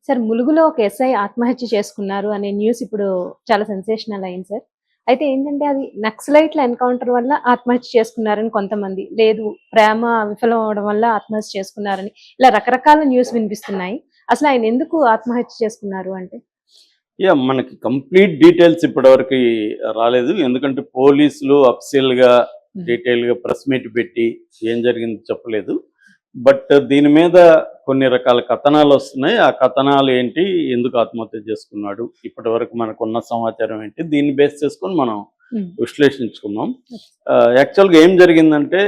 Sir ములుగులో ఒక SI ఆత్మహత్య చేసుకున్నారు అనే న్యూస్ ఇప్పుడు చాలా సెన్సేషనల్ అయింది సార్. అయితే ఏంటంటే అది నక్సలైట్ల ఎన్కౌంటర్ వల్ల ఆత్మహత్య చేసుకున్నారని కొంతమంది, లేదు ప్రేమ విఫలం అవ్వడం వల్ల ఆత్మహత్య చేసుకున్నారని ఇలా రకరకాల న్యూస్ వినిపిస్తున్నాయి. అసలు ఆయన ఎందుకు ఆత్మహత్య చేసుకున్నారు అంటే? మనకి కంప్లీట్ డీటెయిల్స్ ఇప్పటివరకు రాలేదు. ఎందుకంటే పోలీసులు అఫీషియల్‌గా డీటెయిల్‌గా ప్రెస్ మీట్ పెట్టి ఏం జరిగిందో చెప్పలేదు. బట్ దీని మీద కొన్ని రకాల కథనాలు వస్తున్నాయి. ఆ కథనాలు ఏంటి? ఎందుకు ఆత్మహత్య చేసుకున్నాడు? ఇప్పటివరకు మనకున్న సమాచారం ఏంటి? దీన్ని బేస్ చేసుకొని మనం విశ్లేషించుకుందాం. యాక్చువల్‌గా ఏం జరిగిందంటే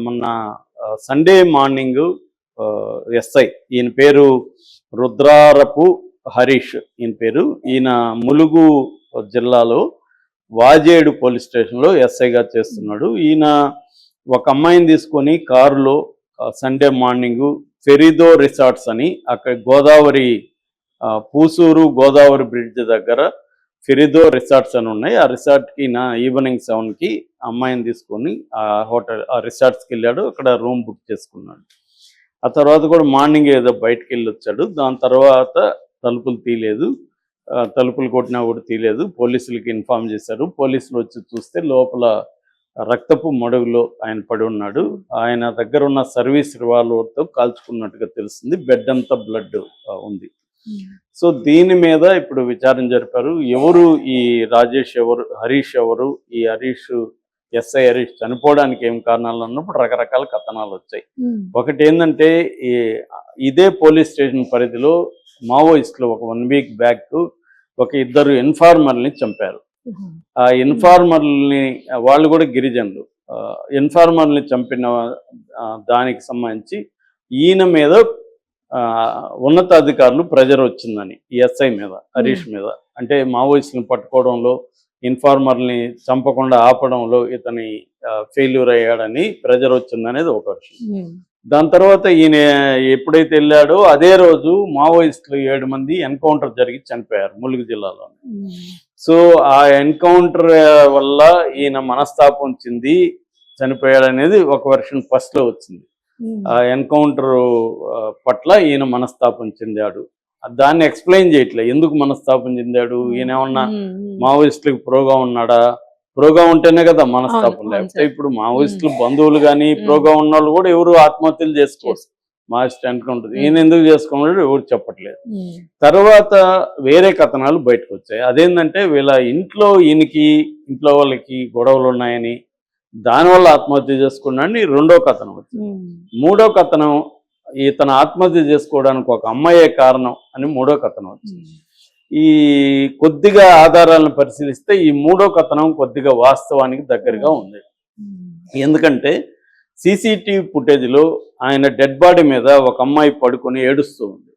మొన్న సండే మార్నింగు ఎస్ఐ ఈయన పేరు రుద్రారపు హరీష్ ఈయన పేరు. ఈయన ములుగు జిల్లాలో వాజేడు పోలీస్ స్టేషన్లో ఎస్ఐగా చేస్తున్నాడు. ఈయన ఒక అమ్మాయిని తీసుకొని కారులో సండే మార్నింగు ఫెరిదో రిసార్ట్స్ అని అక్కడ గోదావరి పూసూరు గోదావరి బ్రిడ్జ్ దగ్గర ఫెరిదో రిసార్ట్స్ అని ఉన్నాయి. ఆ రిసార్ట్కి ఈవినింగ్ 7కి అమ్మాయిని తీసుకొని ఆ రిసార్ట్స్కి వెళ్ళాడు. అక్కడ రూమ్ బుక్ చేసుకున్నాడు. ఆ తర్వాత కూడా మార్నింగ్ ఏదో బయటకు వెళ్ళి వచ్చాడు. దాని తర్వాత తలుపులు తీయలేదు, తలుపులు కొట్టినా కూడా తీయలేదు. పోలీసులకి ఇన్ఫార్మ్ చేశారు. పోలీసులు వచ్చి చూస్తే లోపల రక్తపు మడుగులో ఆయన పడి ఉన్నాడు. ఆయన దగ్గర ఉన్న సర్వీస్ రివాల్వర్తో కాల్చుకున్నట్టుగా తెలిసింది. బెడ్ అంతా బ్లడ్ ఉంది. సో దీని మీద ఇప్పుడు విచారణ జరిపారు. ఎవరు ఈ రాజేష్, ఎవరు హరీష్, ఎవరు ఈ హరీష్, ఎస్ఐ హరీష్ చనిపోవడానికి ఏం కారణాలు అన్నప్పుడు రకరకాల కథనాలు వచ్చాయి. ఒకటి ఏంటంటే ఇదే పోలీస్ స్టేషన్ పరిధిలో మావోయిస్టులు ఒక 1 వీక్ బ్యాక్ ఒక ఇద్దరు ఇన్ఫార్మర్ని చంపారు. ఆ ఇన్ఫార్మర్ని, వాళ్ళు కూడా గిరిజనులు, ఇన్ఫార్మర్ని చంపిన దానికి సంబంధించి ఈయన మీద ఉన్నతాధికారులు ప్రెజర్ వచ్చిందని ఈ ఎస్ఐ మీద, హరీష్ మీద. అంటే మావోయిస్టులను పట్టుకోవడంలో, ఇన్ఫార్మర్ని చంపకుండా ఆపడంలో ఇతని ఫెయిల్యూర్ అయ్యాడని ప్రెజర్ వచ్చిందనేది ఒక విషయం. దాని తర్వాత ఈయన ఎప్పుడైతే వెళ్ళాడో అదే రోజు మావోయిస్టులు 7 మంది ఎన్కౌంటర్ జరిగి చనిపోయారు ములుగు జిల్లాలో. సో ఆ ఎన్కౌంటర్ వల్ల ఈయన మనస్తాపం చెంది చనిపోయాడు అనేది ఒక వెర్షన్ ఫస్ట్లో వచ్చింది. ఆ ఎన్కౌంటర్ పట్ల ఈయన మనస్తాపం చెందాడు. దాన్ని ఎక్స్ప్లెయిన్ చేయట్లే, ఎందుకు మనస్తాపం చెందాడు, ఈయన ఏమన్నా మావోయిస్టులకు ప్రోగా ఉన్నాడా? ప్రోగా ఉంటేనే కదా మనస్తాపం. లేకపోతే ఇప్పుడు మావోయిస్టులు బంధువులు కానీ ప్రోగా ఉన్న వాళ్ళు కూడా ఎవరు ఆత్మహత్యలు చేసుకోవచ్చు. మావోయిస్ట్ ఎన్కౌంటర్ ఈయన ఎందుకు చేసుకున్నాడు ఎవరు చెప్పట్లేదు. తర్వాత వేరే కథనాలు బయటకు వచ్చాయి. అదేంటంటే వీళ్ళ ఇంట్లో వాళ్ళకి గొడవలు ఉన్నాయని, దానివల్ల ఆత్మహత్య చేసుకున్నాడని రెండో కథనం వచ్చింది. మూడో కథనం ఇతను ఆత్మహత్య చేసుకోవడానికి ఒక అమ్మాయే కారణం అని మూడో కథనం వచ్చింది. ఈ కొద్దిగా ఆధారాలను పరిశీలిస్తే ఈ మూడో కథనం కొద్దిగా వాస్తవానికి దగ్గరగా ఉంది. ఎందుకంటే సీసీటీవీ ఫుటేజ్లో ఆయన డెడ్ బాడీ మీద ఒక అమ్మాయి పడుకొని ఏడుస్తూ ఉంది.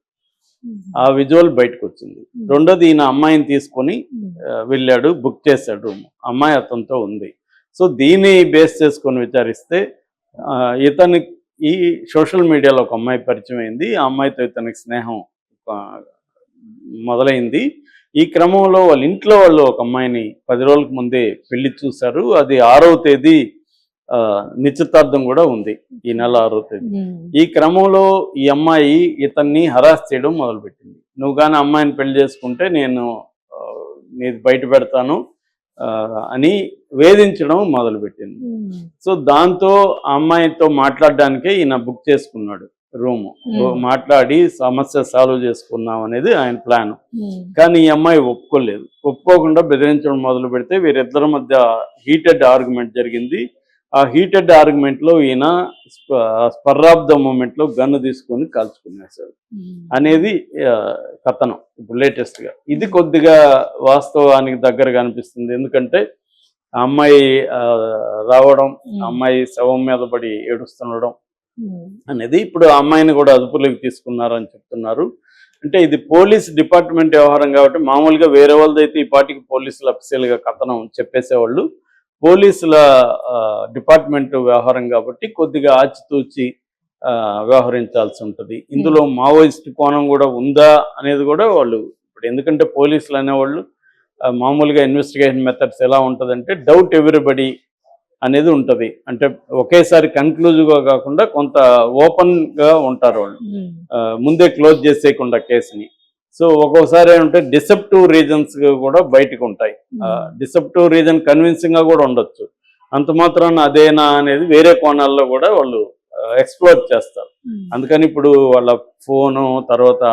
ఆ విజువల్ బయటకు వచ్చింది. రెండోది ఈయన అమ్మాయిని తీసుకొని వెళ్ళాడు, బుక్ చేశాడు రూమ్, అమ్మాయి అతనితో ఉంది. సో దీన్ని బేస్ చేసుకొని విచారిస్తే ఈ సోషల్ మీడియాలో ఒక అమ్మాయి పరిచయం అయింది. ఆ అమ్మాయితో ఇతనికి స్నేహం మొదలైంది. ఈ క్రమంలో వాళ్ళ ఇంట్లో వాళ్ళు ఒక అమ్మాయిని 10 రోజులకు ముందే పెళ్లి చూశారు. అది 6వ తేదీ నిశ్చితార్థం కూడా ఉంది, ఈ నెల 6వ తేదీ. ఈ క్రమంలో ఈ అమ్మాయి ఇతన్ని హరాస్ చేయడం మొదలుపెట్టింది. నువ్వు కానీ అమ్మాయిని పెళ్లి చేసుకుంటే నేను నీది బయట పెడతాను అని వేధించడం మొదలుపెట్టింది. సో దాంతో ఆ అమ్మాయితో మాట్లాడడానికే ఈయన బుక్ చేసుకున్నాడు రూము. మాట్లాడి సమస్య సాల్వ్ చేసుకుందాం అనేది ఆయన ప్లాన్. కానీ ఈ అమ్మాయి ఒప్పుకోలేదు. ఒప్పుకోకుండా బెదిరించడం మొదలు పెడితే వీరిద్దరి మధ్య హీటెడ్ ఆర్గ్యుమెంట్ జరిగింది. ఆ హీటెడ్ ఆర్గ్యుమెంట్లో ఈయన స్పర్ ఆఫ్ ద మూమెంట్లో గన్ను తీసుకొని కాల్చుకునేసాడు అనేది కథనం ఇప్పుడు లేటెస్ట్గా. ఇది కొద్దిగా వాస్తవానికి దగ్గరగా అనిపిస్తుంది. ఎందుకంటే ఆ అమ్మాయి రావడం, అమ్మాయి శవం మీద పడి ఏడుస్తుండడం అనేది. ఇప్పుడు ఆ అమ్మాయిని కూడా అదుపులోకి తీసుకున్నారని చెప్తున్నారు. అంటే ఇది పోలీస్ డిపార్ట్మెంట్ వ్యవహారం కాబట్టి మామూలుగా వేరే వాళ్ళదైతే ఈ పార్టీకి పోలీసులు అఫీషియల్గా కథనం చెప్పేసేవాళ్ళు. పోలీసుల డిపార్ట్మెంట్ వ్యవహారం కాబట్టి కొద్దిగా ఆచితూచి వ్యవహరించాల్సి ఉంటుంది. ఇందులో మావోయిస్ట్ కోణం కూడా ఉందా అనేది కూడా వాళ్ళు ఇప్పుడు, ఎందుకంటే పోలీసులు అనేవాళ్ళు మామూలుగా ఇన్వెస్టిగేషన్ మెథడ్స్ ఎలా ఉంటుందంటే డౌట్ ఎవ్రీబడి అనేది ఉంటుంది. అంటే ఒకేసారి కన్క్లూజివ్గా కాకుండా కొంత ఓపెన్గా ఉంటారు వాళ్ళు, ముందే క్లోజ్ చేసేయకుండా కేసుని. సో ఒక్కోసారి ఏమంటే డిసెప్టివ్ రీజన్స్ కూడా బయటకు ఉంటాయి. డిసెప్టివ్ రీజన్ కన్విన్సింగ్ గా కూడా ఉండొచ్చు. అంత మాత్రాన అదేనా అనేది వేరే కోణాల్లో కూడా వాళ్ళు ఎక్స్ప్లోర్ చేస్తారు. అందుకని ఇప్పుడు వాళ్ళ ఫోను తర్వాత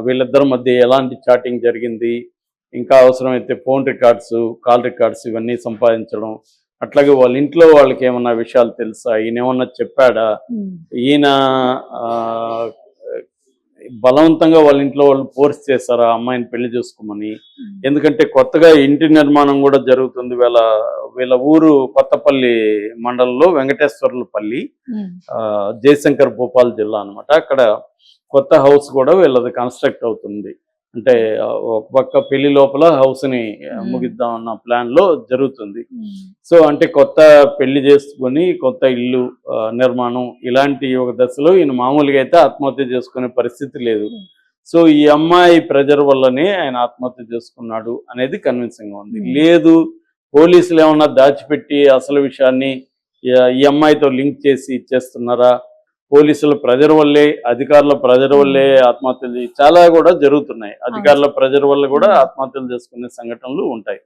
వీళ్ళిద్దరి మధ్య ఎలాంటి చాటింగ్ జరిగింది, ఇంకా అవసరమైతే ఫోన్ రికార్డ్స్, కాల్ రికార్డ్స్ ఇవన్నీ సంపాదించడం. అట్లాగే వాళ్ళ ఇంట్లో వాళ్ళకి ఏమన్నా విషయాలు తెలుసా, ఈయన ఏమన్నా చెప్పాడా, ఈయన బలవంతంగా వాళ్ళ ఇంట్లో వాళ్ళు ఫోర్స్ చేశారా అమ్మాయిని పెళ్లి చేసుకోమని. ఎందుకంటే కొత్తగా ఇంటి నిర్మాణం కూడా జరుగుతుంది. వీళ్ళ ఊరు కొత్తపల్లి మండలంలో వెంకటేశ్వర్లపల్లి, జయశంకర్ భూపాల్ జిల్లా అన్నమాట. అక్కడ కొత్త హౌస్ కూడా వీళ్ళది కన్స్ట్రక్ట్ అవుతుంది. అంటే ఒక పక్క పెళ్లి లోపల హౌస్ ని ముగిద్దాం అన్న ప్లాన్ లో జరుగుతుంది. సో అంటే కొత్త పెళ్లి చేసుకుని కొత్త ఇల్లు నిర్మాణం ఇలాంటి ఒక దశలో ఈయన మామూలుగా అయితే ఆత్మహత్య చేసుకునే పరిస్థితి లేదు. సో ఈ అమ్మాయి ప్రెజర్ వల్లనే ఆయన ఆత్మహత్య చేసుకున్నాడు అనేది కన్విన్సింగ్ గా ఉంది. లేదు పోలీసులు ఏమన్నా దాచిపెట్టి అసలు విషయాన్ని ఈ అమ్మాయితో లింక్ చేసి ఇచ్చేస్తున్నారా, పోలీసుల ప్రెజర్ వల్లే, అధికారుల ప్రెజర్ వల్లే ఆత్మహత్యలు చాలా కూడా జరుగుతున్నాయి. అధికారుల ప్రెజర్ వల్ల కూడా ఆత్మహత్యలు చేసుకునే సంఘటనలు ఉంటాయి.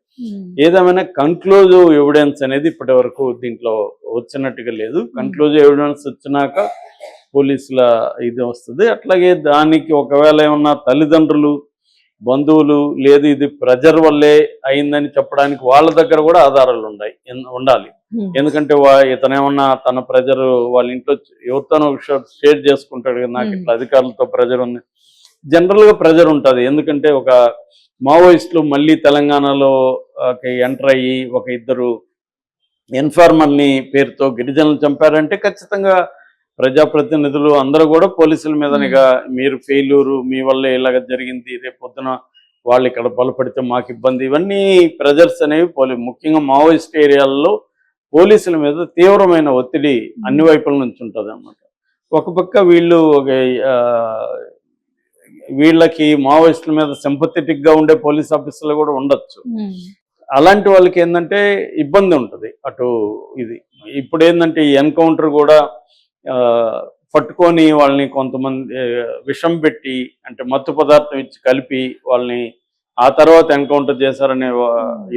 ఏదేమైనా కన్క్లూజివ్ ఎవిడెన్స్ అనేది ఇప్పటి వరకు దీంట్లో వచ్చినట్టుగా లేదు. కన్క్లూజివ్ ఎవిడెన్స్ వచ్చినాక పోలీసుల ఇది వస్తుంది. అట్లాగే దానికి ఒకవేళ ఏమన్నా తల్లిదండ్రులు, బంధువులు లేదు ఇది ప్రెజర్ వల్లే అయిందని చెప్పడానికి వాళ్ళ దగ్గర కూడా ఆధారాలు ఉండాలి. ఎందుకంటే ఇతనేమన్నా తన ప్రెజర్ వాళ్ళ ఇంట్లో ఎవరితోనో షేర్ చేసుకుంటాడు కదా, నాకు ఇట్లా అధికారులతో ప్రెజర్ ఉంది. జనరల్ గా ప్రెజర్ ఉంటుంది. ఎందుకంటే ఒక మావోయిస్టులు మళ్ళీ తెలంగాణలో ఎంటర్ అయ్యి ఒక ఇద్దరు ఇన్ఫార్మర్ని పేరుతో గిరిజనులు చంపారంటే ఖచ్చితంగా ప్రజాప్రతినిధులు అందరూ కూడా పోలీసుల మీదనిగా మీరు ఫెయిల్యూరు, మీ వల్ల ఇలాగ జరిగింది, రేపు పొద్దున వాళ్ళు ఇక్కడ బలపడితే మాకు ఇబ్బంది, ఇవన్నీ ప్రెజర్స్ అనేవి ముఖ్యంగా మావోయిస్ట్ ఏరియాల్లో పోలీసుల మీద తీవ్రమైన ఒత్తిడి అన్ని వైపుల నుంచి ఉంటుంది అన్నమాట. ఒక పక్క వీళ్ళకి మావోయిస్టుల మీద సింపథెటిక్ గా ఉండే పోలీస్ ఆఫీసర్లు కూడా ఉండొచ్చు. అలాంటి వాళ్ళకి ఏంటంటే ఇబ్బంది ఉంటుంది అటు ఇది. ఇప్పుడు ఏంటంటే ఈ ఎన్కౌంటర్ కూడా పట్టుకొని వాళ్ళని కొంతమంది విషం పెట్టి అంటే మత్తు పదార్థం ఇచ్చి కలిపి వాళ్ళని ఆ తర్వాత ఎన్కౌంటర్ చేశారనే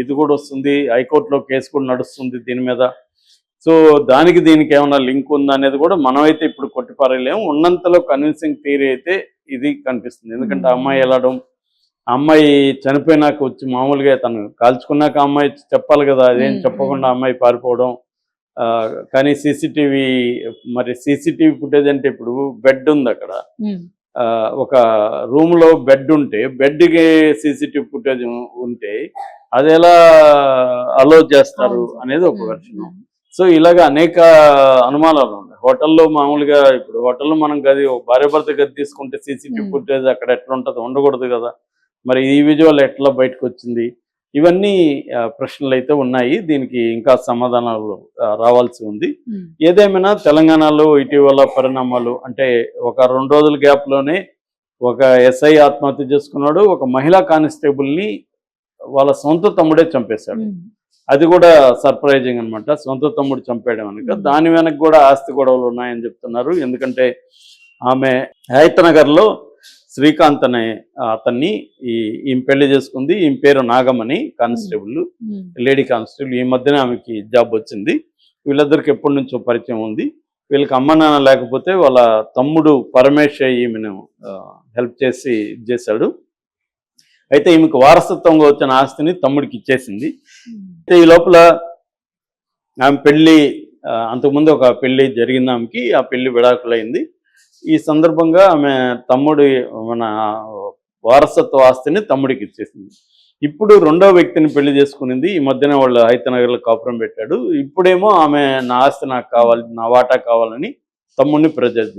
ఇది కూడా వస్తుంది. హైకోర్టులో కేసు కూడా నడుస్తుంది దీని మీద. సో దీనికి ఏమైనా లింక్ ఉందా అనేది కూడా మనమైతే ఇప్పుడు కొట్టిపారేయలేము. ఉన్నంతలో కన్విన్సింగ్ థియరీ అయితే ఇది కనిపిస్తుంది. ఎందుకంటే అమ్మాయి వెళ్ళడం, అమ్మాయి చనిపోయినాక వచ్చి మామూలుగా తను కాల్చుకున్నాక అమ్మాయి చెప్పాలి కదా, అదేం చెప్పకుండా అమ్మాయి పారిపోవడం. కానీ సీసీటీవీ ఫుటేజ్ అంటే ఇప్పుడు బెడ్ ఉంది అక్కడ, ఒక రూమ్ లో బెడ్ ఉంటే బెడ్కి సీసీటీవీ ఫుటేజ్ ఉంటే అది ఎలా అలో చేస్తారు అనేది ఒక వెర్షన్. సో ఇలాగ అనేక అనుమానాలు ఉన్నాయి. హోటల్లో మామూలుగా ఇప్పుడు హోటల్లో మనం గది భార్య భర్త గది తీసుకుంటే సీసీటీవీ ఫుటేజ్ అక్కడ ఎట్లా ఉంటుంది, ఉండకూడదు కదా, మరి ఈ విజువల్ ఎట్లా బయటకు వచ్చింది, ఇవన్నీ ప్రశ్నలు అయితే ఉన్నాయి. దీనికి ఇంకా సమాధానాలు రావాల్సి ఉంది. ఏదేమైనా తెలంగాణలో ఇటీవల పరిణామాలు అంటే ఒక 2 రోజుల గ్యాప్ లోనే ఒక ఎస్ఐ ఆత్మహత్య చేసుకున్నాడు, ఒక మహిళా కానిస్టేబుల్ని వాళ్ళ సొంత తమ్ముడే చంపేశాడు. అది కూడా సర్ప్రైజింగ్ అనమాట. సొంత తమ్ముడు చంపేయడం కనుక దాని వెనక కూడా ఆస్తి గొడవలు ఉన్నాయని చెప్తున్నారు. ఎందుకంటే ఆమె హైతనగర్లో శ్రీకాంత్ అనే అతన్ని ఈమె పెళ్లి చేసుకుంది. ఈమె పేరు నాగమణి, కానిస్టేబుల్, లేడీ కానిస్టేబుల్. ఈ మధ్యన ఆమెకి జాబ్ వచ్చింది. వీళ్ళిద్దరికి ఎప్పటి నుంచో పరిచయం ఉంది. వీళ్ళకి అమ్మ నాన్న లేకపోతే వాళ్ళ తమ్ముడు పరమేశ్ ఈమెను హెల్ప్ చేసి చేశాడు. అయితే ఈమెకు వారసత్వంగా వచ్చిన ఆస్తిని తమ్ముడికి ఇచ్చేసింది. ఈ లోపల ఆమె పెళ్లి, అంతకుముందు ఒక పెళ్లి జరిగింది ఆమెకి, ఆ పెళ్లి విడాకులైంది. ఈ సందర్భంగా ఆమె మన వారసత్వ ఆస్తిని తమ్ముడికి ఇచ్చేసింది. ఇప్పుడు 2వ వ్యక్తిని పెళ్లి చేసుకునింది. ఈ మధ్యన వాళ్ళు హైతనగర్లో కాపురం పెట్టాడు. ఇప్పుడేమో ఆమె నా ఆస్తి నాకు కావాలి, నా వాటా కావాలని తమ్ముడిని